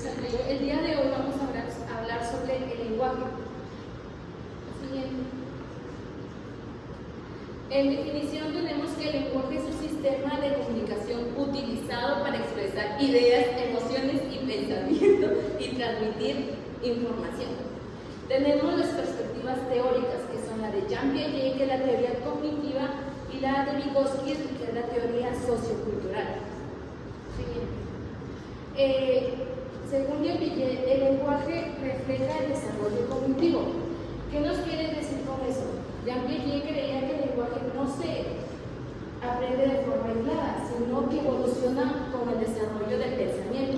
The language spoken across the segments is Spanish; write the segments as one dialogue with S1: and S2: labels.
S1: anterior, el día de hoy vamos a hablar sobre el lenguaje. Siguiente. En definición tenemos que el lenguaje es un sistema de comunicación utilizado para expresar ideas, emociones y pensamientos y transmitir información. Tenemos las perspectivas teóricas, que son la de Jean Piaget, que es la teoría cognitiva, y la de Vygotsky, que es la teoría sociocultural. Según Jean Piaget, el lenguaje refleja el desarrollo cognitivo. ¿Qué nos quiere decir con eso? Jean Piaget creía que el lenguaje no se aprende de forma aislada, sino que evoluciona con el desarrollo del pensamiento.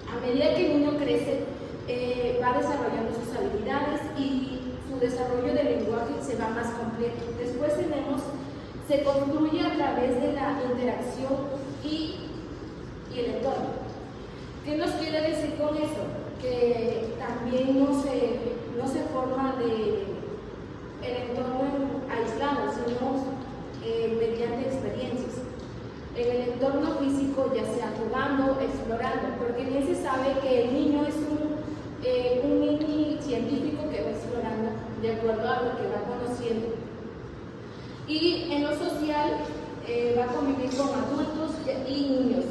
S1: A medida que el niño crece, va desarrollando sus habilidades y su desarrollo del lenguaje se va más completo. Después se construye a través de la interacción y el entorno. ¿Qué nos quiere decir con eso? Que también no se forma el entorno aislado, sino mediante experiencias. En el entorno físico, ya sea jugando, explorando, porque bien se sabe que el niño es un mini científico que va explorando de acuerdo a lo que va conociendo. Y en lo social va a convivir con adultos y niños.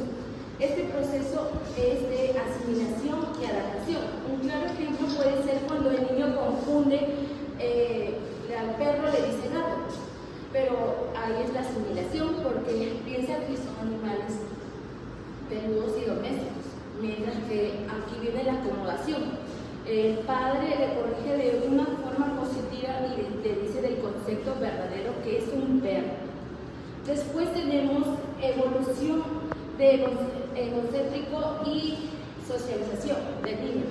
S1: Este proceso es de asimilación y adaptación. Un claro ejemplo puede ser cuando el niño confunde, al perro le dice gato, pero ahí es la asimilación porque piensa que son animales peludos y domésticos, mientras que aquí viene la acomodación. El padre le corrige de una forma positiva y le dice del concepto verdadero que es un perro. Después tenemos evolución de egocéntrico y socialización del niño.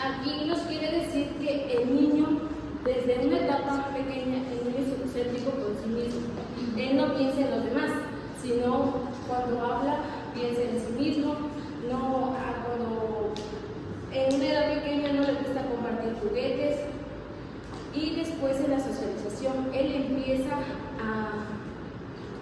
S1: Aquí nos quiere decir que el niño, desde una etapa pequeña, el niño es egocéntrico con sí mismo. Él no piensa en los demás, sino cuando habla, piensa en sí mismo. Cuando en una edad pequeña no le gusta compartir juguetes. Y después en la socialización, él empieza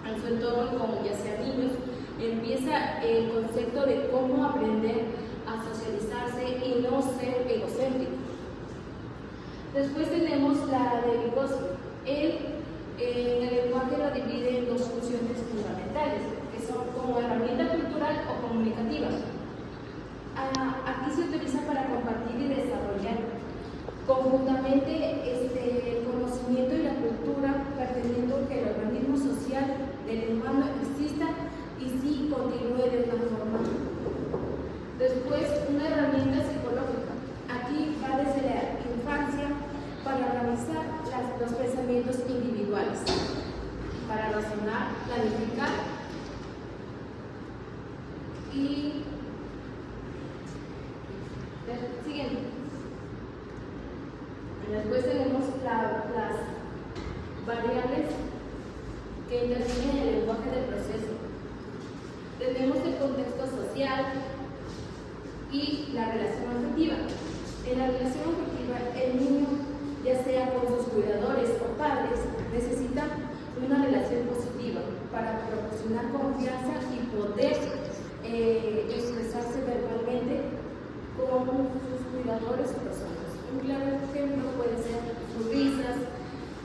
S1: en su entorno, como ya sea niños, empieza el concepto de cómo aprender a socializarse y no ser egocéntrico. Después tenemos la de Vygotsky. Él en el lenguaje lo divide en dos funciones fundamentales, que son como herramienta cultural o comunicativa. Aquí se utiliza para compartir y desarrollar conjuntamente el conocimiento y la cultura, pretendiendo que el organismo social del humano exista y sí continúe de una forma. Después, una herramienta psicológica. Aquí va desde la infancia para organizar los pensamientos individuales, para razonar, planificar y siguiente. Después tenemos las variables que intervienen en el lenguaje del proceso. Tenemos el contexto social y la relación afectiva. En la relación afectiva, el niño, ya sea con sus cuidadores o padres, necesita una relación positiva para proporcionar confianza y poder expresarse verbalmente con sus cuidadores o personas. Un claro ejemplo puede ser sus risas,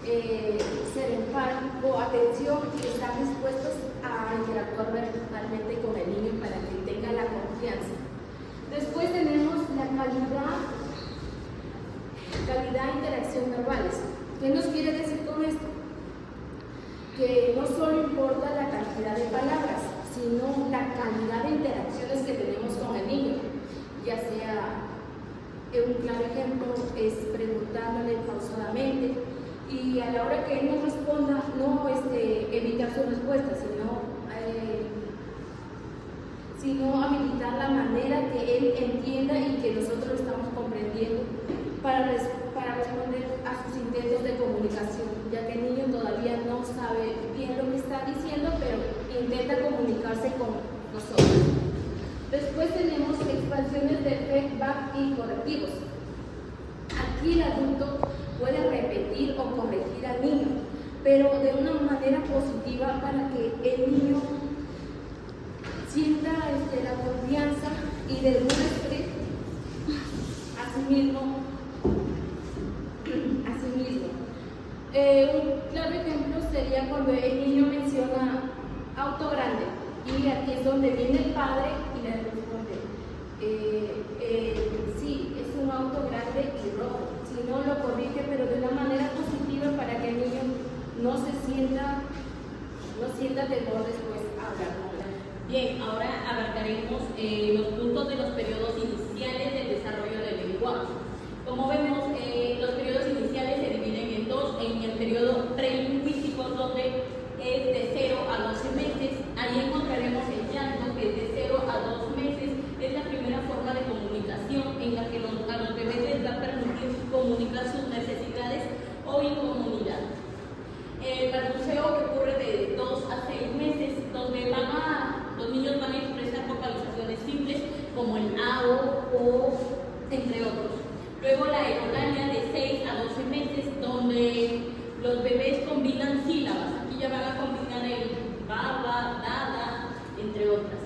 S1: ser empático, atención, y estar dispuestos a interactuar verbalmente con el niño para que tenga la confianza. Después tenemos la calidad de interacción verbales. ¿Qué nos quiere decir con esto? Que no solo importa la cantidad de palabras, sino la calidad de interacciones que tenemos con el niño, ya sea, un claro ejemplo es preguntándole pausadamente y a la hora que él nos responda, no evitar su respuesta, sino habilitar la manera que él entienda y que nosotros estamos comprendiendo para responder a sus intentos de comunicación, ya que el niño todavía no sabe bien lo que está diciendo, pero intenta comunicarse con nosotros. Después tenemos expansiones de feedback y correctivos. Aquí el adulto puede repetir o corregir al niño, pero de una manera positiva para que el niño sienta la confianza y del muestre a sí mismo. Un claro ejemplo sería cuando el niño menciona auto grande y aquí es donde viene el padre y le responde, sí, es un auto grande y rojo. Si no, lo corrige, pero de una manera positiva para que el niño no sienta temor después a hablar.
S2: Bien, ahora abarcaremos los puntos de los periodos iniciales del desarrollo del lenguaje. Como vemos, los periodos iniciales se dividen en dos: en el periodo prelingüístico, donde es de 0 a 12 meses. Ahí encontraremos el llanto, que es de 0 a 2 meses. Es la primera forma de comunicación en la que a los bebés les va a permitir comunicar sus necesidades o incomodidad. El balbuceo, que ocurre de 2 a 6 meses, donde los niños van a expresar vocalizaciones simples como el AO o entre otros. Luego la ecolania, de 6 a 12 meses, donde los bebés combinan sílabas. Aquí ya van a combinar el baba, dada, entre otras.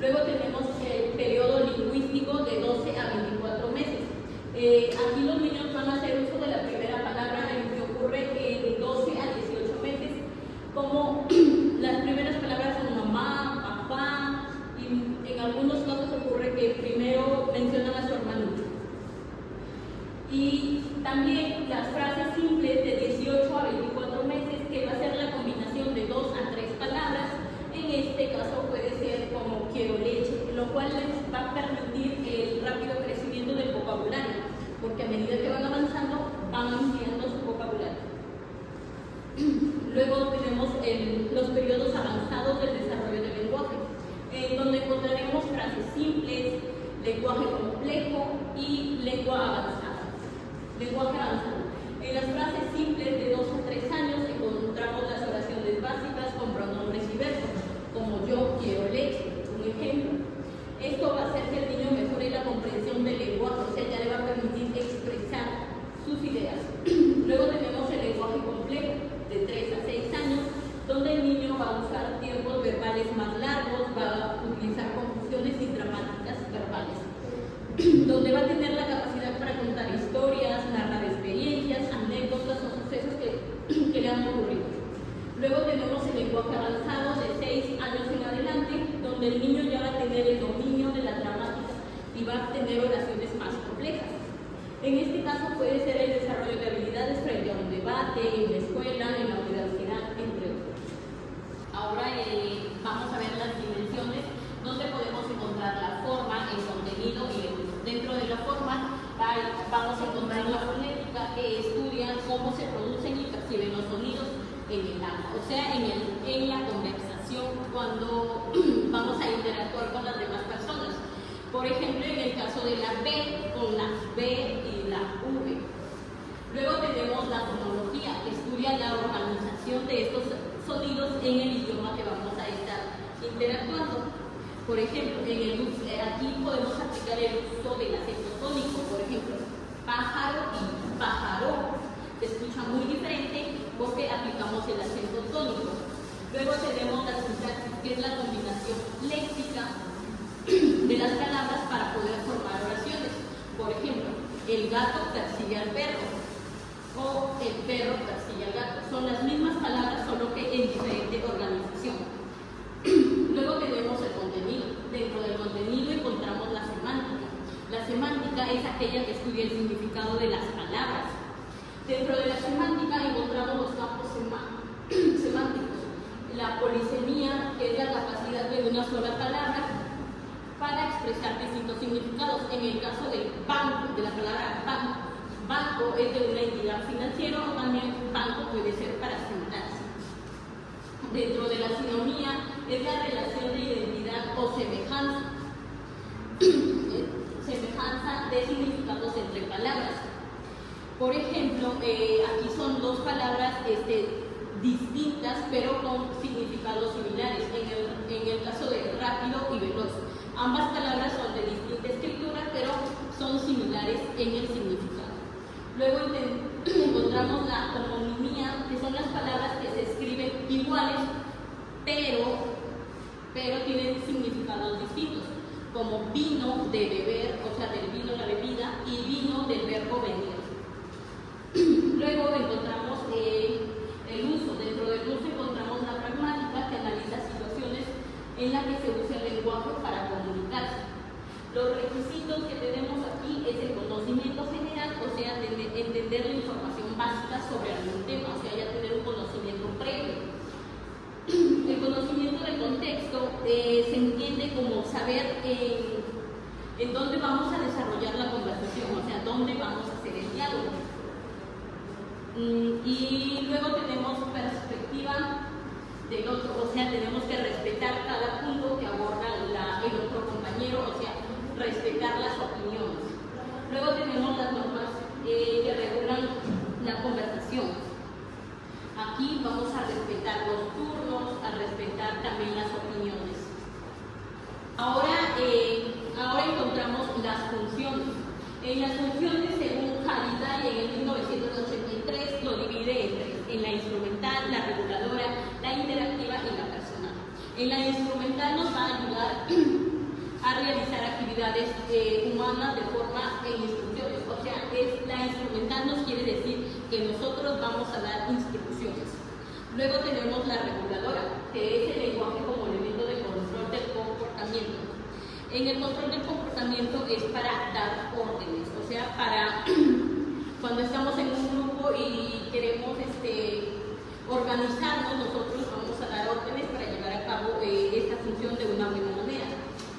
S2: Luego tenemos el periodo lingüístico de 12 a 24 meses. Aquí los niños van a hacer uso de la primera palabra, que ocurre en 12 a 18 meses, como las primeras palabras son mamá, papá, y en algunos casos ocurre que primero mencionan a su hermanito. Y también las frases simples de 18 a 24 meses, que va a ser la combinación de 2 a 3 palabras. En este caso puede ser como quiero leche, lo cual les va a permitir el rápido crecimiento del vocabulario, porque a medida que van avanzando van ampliando su vocabulario. Luego tenemos los periodos avanzados del desarrollo del lenguaje, donde encontraremos frases simples, lenguaje complejo y lenguaje avanzado. En las frases simples de 2 a 3 años encontramos las oraciones básicas con pronombres y verbos, como yo quiero leche, un ejemplo. Esto va a hacer que el niño mejore la comprensión del lenguaje, o sea, ya le va a permitir expresar sus ideas. Luego tenemos el lenguaje complejo, de 3 a 6 años, donde el niño va a usar tiempos verbales más largos, va a utilizar confusiones y dramáticas verbales, donde va a tener la capacidad para contar historias, narrar experiencias, anécdotas o sucesos que le han ocurrido. Luego tenemos el lenguaje avanzado de 6 años en adelante, donde el niño ya va a tener el dominio de la gramática y va a tener oraciones más complejas. En este caso puede ser el desarrollo de habilidades frente a un debate, en la escuela, en la universidad, entre otros. Ahora vamos a ver las dimensiones, donde podemos encontrar la forma, el contenido y el uso. Dentro de la forma vamos a encontrar la fonética, que estudia cómo se producen y perciben los sonidos en el habla, o sea, en la conversación, cuando vamos a interactuar con las demás personas. Por ejemplo, en el caso de la B, con la B y la V. Luego tenemos la fonología, que estudia la organización de estos sonidos en el idioma que vamos a estar interactuando. Por ejemplo, aquí podemos aplicar el uso del acento tónico. Por ejemplo, pájaro y pájaro. Se escucha muy diferente porque aplicamos el acento tónico. Luego tenemos la sintaxis, que es la combinación léxica de las palabras para poder formar oraciones. Por ejemplo, el gato persigue al perro o el perro persigue al gato. Son las mismas palabras, solo que en diferente organización. Luego tenemos el contenido. Dentro del contenido encontramos la semántica. La semántica es aquella que estudia el significado de las palabras. Dentro de la semántica encontramos los campos semánticos. La polisemia, que es la capacidad de una sola palabra para expresar distintos significados. En el caso del banco, de la palabra banco es de una entidad financiera, o también banco puede ser para sentarse. Dentro de la sinomía es la relación de identidad o semejanza de significados entre palabras. Por ejemplo, aquí son dos palabras distintas, pero con significados similares. En el caso de rápido y veloz, ambas palabras son de distinta escritura, pero son similares en el significado. Luego encontramos la homonimia, que son las palabras que se escriben iguales, pero tienen significados distintos. como vino de beber, o sea, del vino la bebida, y vino del verbo venir. Luego encontramos el uso. Dentro del uso encontramos la pragmática, que analiza situaciones en las que se usa el lenguaje para comunicarse. Los requisitos que tenemos aquí es el conocimiento general, o sea, entender la información básica sobre algún tema, o sea, ya tener un conocimiento previo. El conocimiento del contexto se entiende como saber en dónde vamos a desarrollar la conversación, o sea, dónde vamos a hacer el diálogo. Y luego tenemos perspectiva del otro, o sea, tenemos que respetar cada punto que aborda el otro compañero, o sea, respetar las opiniones. Luego tenemos las normas que regulan la conversación. Aquí vamos a respetar los turnos, a respetar también las opiniones. Ahora encontramos las funciones. En las funciones, según Haridari en el 1983, lo divide en la instrumental, la reguladora, la interactiva y la personal. En la instrumental nos va a ayudar a realizar actividades humanas de forma en instrucciones. O sea, la instrumental nos quiere decir que nosotros vamos a dar instrucciones. Luego tenemos la reguladora, que es el lenguaje como elemento de control del comportamiento. En el control del comportamiento es para dar órdenes, o sea, para cuando estamos en un grupo y queremos organizarnos, nosotros vamos a dar órdenes para llevar a cabo esta función de una buena manera.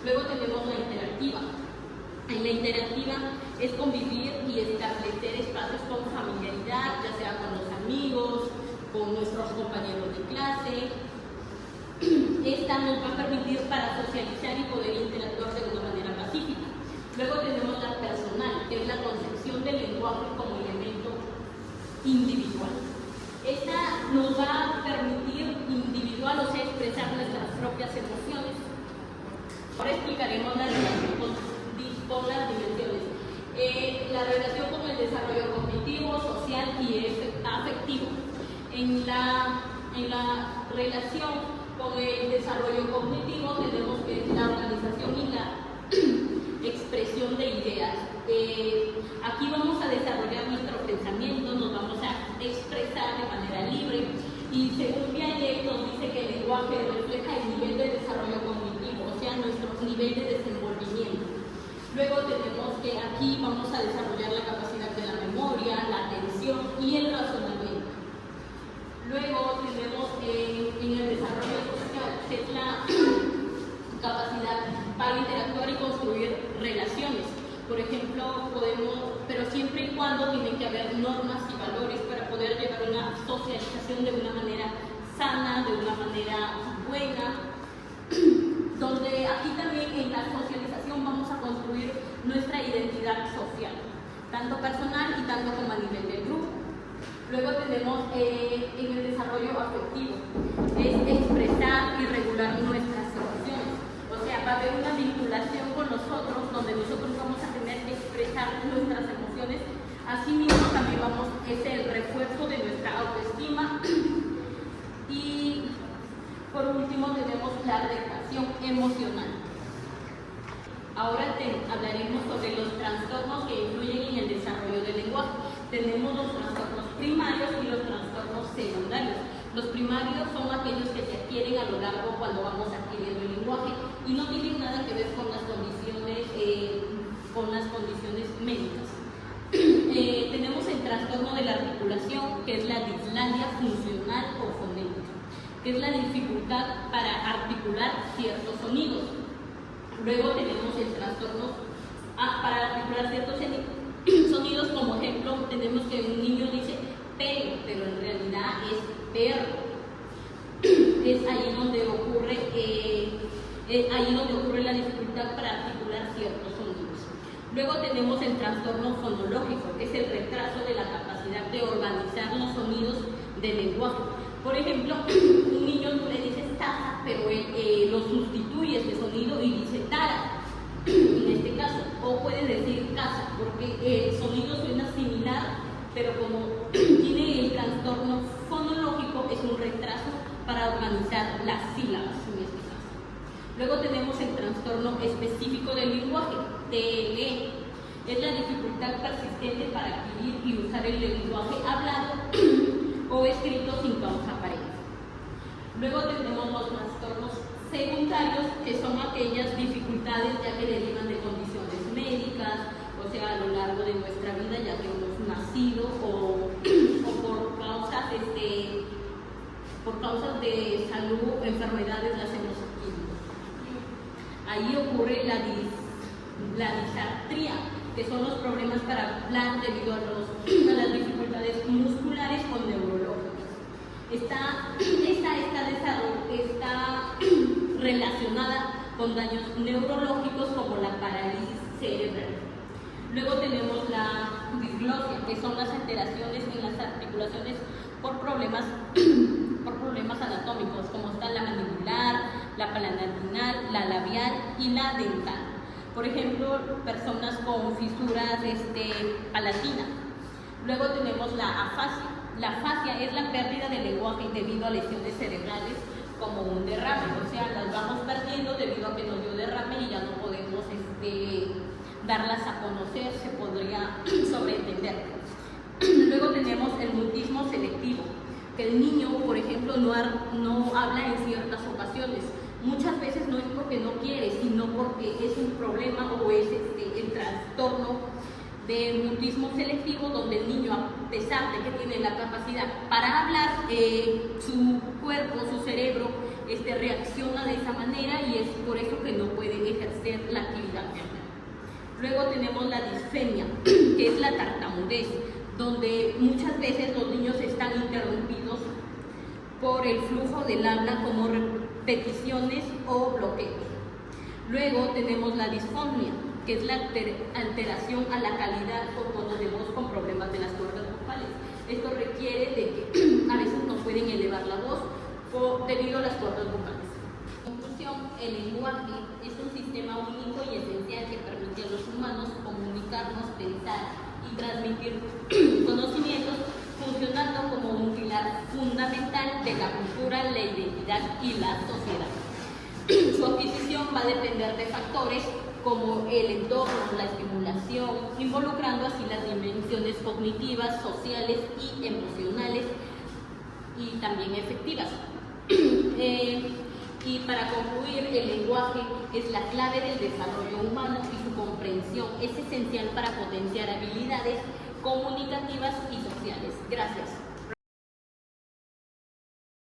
S2: Luego tenemos la interactiva. En la interactiva es convivir y establecer espacios con familiaridad, ya sea con los amigos, con nuestros compañeros de clase. Esta nos va a permitir para socializar y poder interactuar de una manera pacífica. Luego tenemos la personal, que es la concepción del lenguaje como elemento individual. Esta nos va a permitir individual, o sea, expresar nuestras propias emociones. Ahora explicaremos la relación con las dimensiones. La relación con el desarrollo cognitivo, social y afectivo. En la relación con el desarrollo cognitivo tenemos que la organización y la expresión de ideas. Aquí vamos a desarrollar nuestro pensamiento, nos vamos a expresar de manera libre y según Piaget nos dice que el lenguaje refleja el nivel de desarrollo cognitivo, o sea, nuestro nivel de desenvolvimiento. Luego tenemos que aquí vamos a desarrollar la capacidad de la memoria, la atención y el razonamiento. Luego tenemos en el desarrollo social, que es la capacidad para interactuar y construir relaciones. Por ejemplo, pero siempre y cuando tienen que haber normas y valores para poder llevar una socialización de una manera sana, de una manera buena, donde aquí también en la socialización vamos a construir nuestra identidad social, tanto personal y tanto como a nivel del grupo. Luego tenemos en el desarrollo afectivo, es expresar y regular nuestras emociones. O sea, va a haber una vinculación con nosotros donde nosotros vamos a tener que expresar nuestras emociones. Asimismo, también es el refuerzo de nuestra autoestima. Y por último tenemos la regulación emocional. Ahora hablaremos sobre los trastornos que influyen en el desarrollo del lenguaje. Tenemos los trastornos primarios y los trastornos secundarios. Los primarios son aquellos que se adquieren a lo largo cuando vamos adquiriendo el lenguaje y no tienen nada que ver con las condiciones médicas. Tenemos el trastorno de la articulación, que es la dislalia funcional o fonética, que es la dificultad para articular ciertos sonidos. Luego tenemos el trastorno para articular ciertos sonidos, como ejemplo, tenemos que un niño dice pelo, pero en realidad es perro. Es ahí donde ocurre la dificultad para articular ciertos sonidos. Luego tenemos el trastorno fonológico, que es el retraso de la capacidad de organizar los sonidos del lenguaje. Por ejemplo, un niño tú le dices taza, pero él lo sustituye este sonido y dice tara, en este caso, o puede decir casa, porque el sonido suena similar, pero como tiene el trastorno fonológico, es un retraso para organizar las sílabas en este caso. Luego tenemos el trastorno específico del lenguaje, TLE. Es la dificultad persistente para adquirir y usar el lenguaje hablado o escrito sin causa aparente. Luego tenemos los trastornos secundarios, que son aquellas dificultades ya que derivan de condiciones médicas, o sea, a lo largo de nuestra vida, ya que hemos nacido o por causas de salud, enfermedades las hemos adquirido. Ahí ocurre la disartría, que son los problemas para hablar debido a las dificultades musculares o neurológicas. Está relacionada con daños neurológicos como la parálisis cerebral. Luego tenemos la disglosia, que son las alteraciones en las articulaciones por problemas anatómicos, como está la mandibular, la palatinal, la labial y la dental. Por ejemplo, personas con fisuras palatinas. Luego tenemos la afasia. La afasia es la pérdida del lenguaje debido a lesiones cerebrales como un derrame, o sea, las vamos perdiendo debido a que nos dio derrame y ya no podemos darlas a conocer, se podría sobreentender. Luego tenemos el mutismo selectivo, que el niño, por ejemplo, no habla en ciertas ocasiones. Muchas veces no es porque no quiere, sino porque es un problema o es el trastorno del mutismo selectivo, donde el niño, a pesar de que tiene la capacidad para hablar, su cuerpo, su cerebro, reacciona de esa manera y es por eso que no puede ejercer la actividad mental. Luego tenemos la disfenia, que es la tartamudez, donde muchas veces los niños están interrumpidos por el flujo del habla como repeticiones o bloqueos. Luego tenemos la disfonia, que es la alteración a la calidad o tono de voz con problemas de las cuerdas vocales. Esto requiere de que a veces no pueden elevar la voz debido a las cuerdas vocales. En conclusión, el lenguaje es un sistema único y esencial que permite a los humanos comunicarnos, pensar y transmitir conocimientos, funcionando como un pilar fundamental de la cultura, la identidad y la sociedad. Su adquisición va a depender de factores como el entorno, la estimulación, involucrando así las dimensiones cognitivas, sociales y emocionales y también efectivas. Y para concluir, el lenguaje es la clave del desarrollo humano y su comprensión es esencial para potenciar habilidades comunicativas y sociales. Gracias.